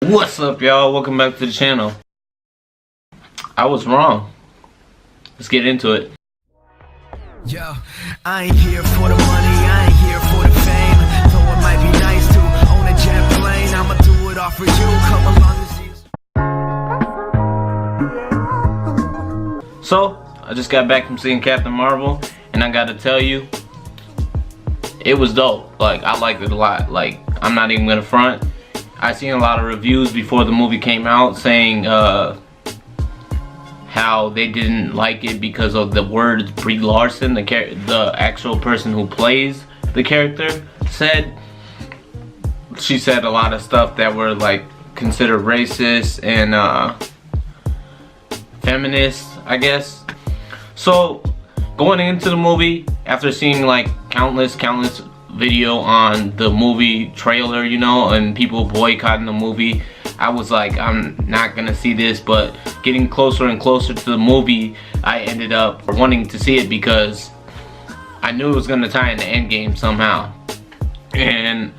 What's up, y'all? Welcome back to the channel. I was wrong. Let's get into it. Yo, I ain't here for the money, I ain't here for the fame. Though it might be nice to own a jet plane, I'ma do it all for you. Come along and see. So, I just got back from seeing Captain Marvel, and I gotta tell you, it was dope. Like, I liked it a lot. Like, I'm not even gonna front. I seen a lot of reviews before the movie came out saying how they didn't like it because of the word Brie Larson, the actual person who plays the character, said. She said a lot of stuff that were like considered racist and feminist, I guess. So going into the movie, after seeing like countless video on the movie trailer, you know, and people boycotting the movie, I was like, I'm not gonna see this. But getting closer and closer to the movie, I ended up wanting to see it because I knew it was gonna tie into Endgame somehow. And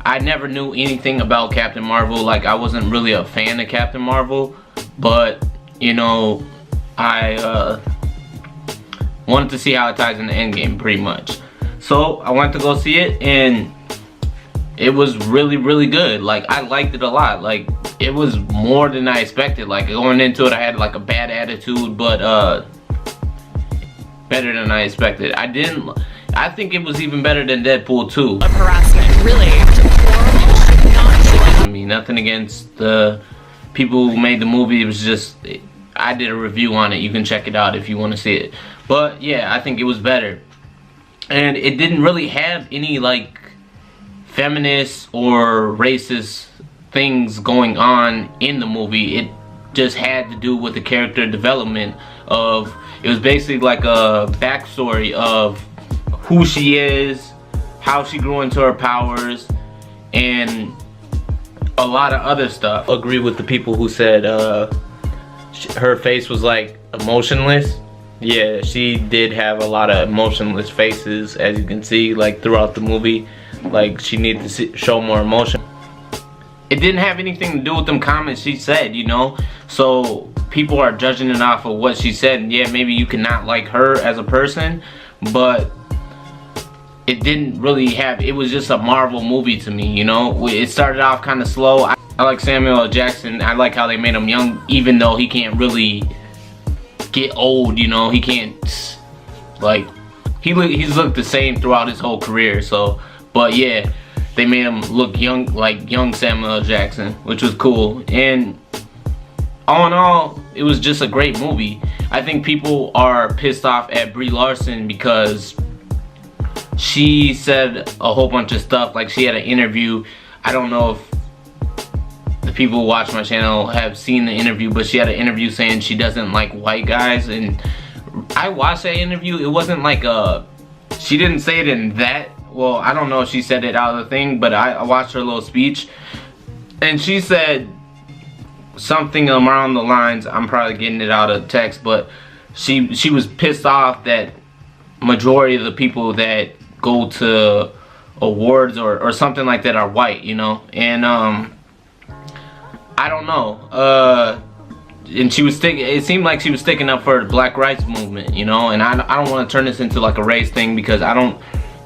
I never knew anything about Captain Marvel. Like, I wasn't really a fan of Captain Marvel, but you know, I wanted to see how it ties into Endgame pretty much. So I went to go see it, and it was really good. Like, I liked it a lot. Like, it was more than I expected. Like, going into it, I had like a bad attitude, but better than I expected. I think it was even better than Deadpool 2. Of harassment, really. I mean, nothing against the people who made the movie. It was just, I did a review on it. You can check it out if you want to see it. But yeah, I think it was better. And it didn't really have any like feminist or racist things going on in the movie. It just had to do with the character development of, it was basically like a backstory of who she is, how she grew into her powers, and a lot of other stuff. I agree with the people who said her face was like emotionless. Yeah, she did have a lot of emotionless faces, as you can see, like throughout the movie. Like, she needed to show more emotion. It didn't have anything to do with them comments she said, you know. So people are judging it off of what she said. And yeah, maybe you cannot like her as a person, but it didn't really have, it was just a Marvel movie to me, you know. It started off kind of slow. I like Samuel L. Jackson. I like how they made him young, even though he can't really get old, you know. He can't, like, he's looked the same throughout his whole career. So, but yeah, they made him look young, like young Samuel L. Jackson, which was cool. And all in all, it was just a great movie. I think people are pissed off at Brie Larson because she said a whole bunch of stuff. Like, she had an interview. I don't know if the people who watch my channel have seen the interview, but she had an interview saying she doesn't like white guys. And I watched that interview. It wasn't like she didn't say it in that, well, I don't know if she said it out of the thing, but I watched her little speech, and she said something around the lines, I'm probably getting it out of text, but she was pissed off that majority of the people that go to awards or something like that are white, you know. And I don't know, and she was it seemed like she was sticking up for the Black Rights Movement, you know. And I don't want to turn this into like a race thing, because I don't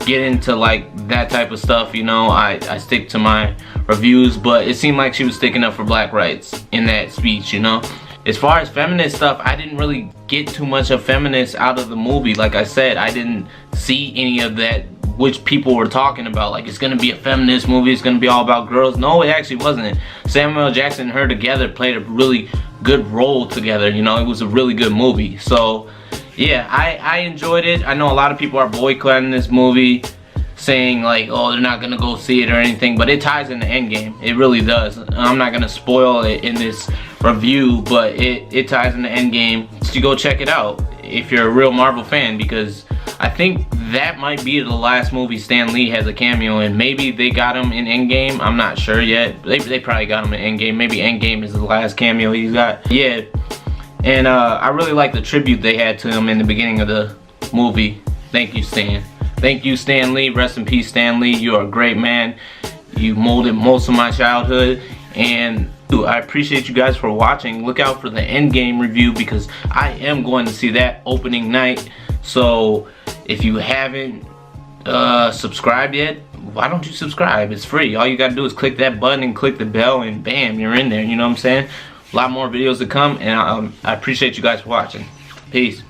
get into like that type of stuff, you know. I stick to my reviews, but it seemed like she was sticking up for black rights in that speech, you know. As far as feminist stuff, I didn't really get too much of feminists out of the movie. Like I said, I didn't see any of that which people were talking about, like it's gonna be a feminist movie, it's gonna be all about girls. No, it actually wasn't. Samuel L. Jackson and her together played a really good role together, you know. It was a really good movie. So yeah, I enjoyed it. I know a lot of people are boycotting this movie, saying like, oh, they're not gonna go see it or anything, but it ties into Endgame. It really does. I'm not gonna spoil it in this review, but it ties into Endgame. So go check it out if you're a real Marvel fan, because I think that might be the last movie Stan Lee has a cameo in. Maybe they got him in Endgame. I'm not sure yet. They probably got him in Endgame. Maybe Endgame is the last cameo he's got. Yeah. And I really like the tribute they had to him in the beginning of the movie. Thank you, Stan. Thank you, Stan Lee. Rest in peace, Stan Lee. You are a great man. You molded most of my childhood. And I appreciate you guys for watching. Look out for the Endgame review because I am going to see that opening night. So if you haven't subscribed yet, why don't you subscribe? It's free. All you gotta do is click that button and click the bell, and bam, you're in there. You know what I'm saying? A lot more videos to come, and I appreciate you guys for watching. Peace.